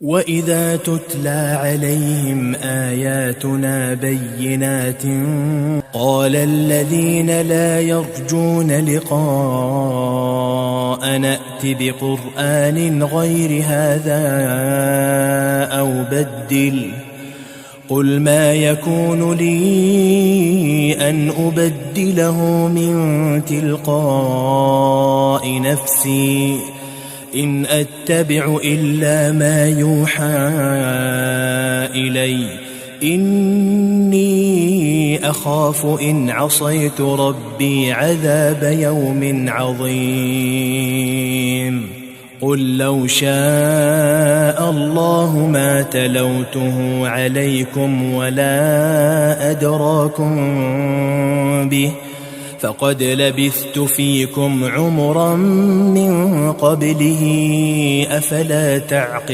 وَإِذَا تُتْلَى عَلَيْهِمْ آيَاتُنَا بَيِّنَاتٍ قَالَ الَّذِينَ لَا يَرْجُونَ لِقَاءَنَا ائْتِ بِقُرْآنٍ غَيْرِ هَذَا أَوْ بَدِّلْهُ قُلْ مَا يَكُونُ لِي أَنْ أُبَدِّلَهُ مِنْ تِلْقَاءِ نَفْسِي إِنْ أَتَّبِعُ إِلَّا مَا يُوحَى إِلَيَّ إِنِّي أَخَافُ إِنْ عَصَيْتُ رَبِّي عَذَابَ يَوْمٍ عَظِيمٍ قُل لَّوْ شَاءَ اللَّهُ مَا تَلَوْتُهُ عَلَيْكُمْ وَلَا أَدْرَاكُمْ بِهِ فَقَدْ لَبِثْتُ فِيكُمْ عُمُرًا مِّن قَبْلِهِ أَفَلَا تَعْقِلُونَ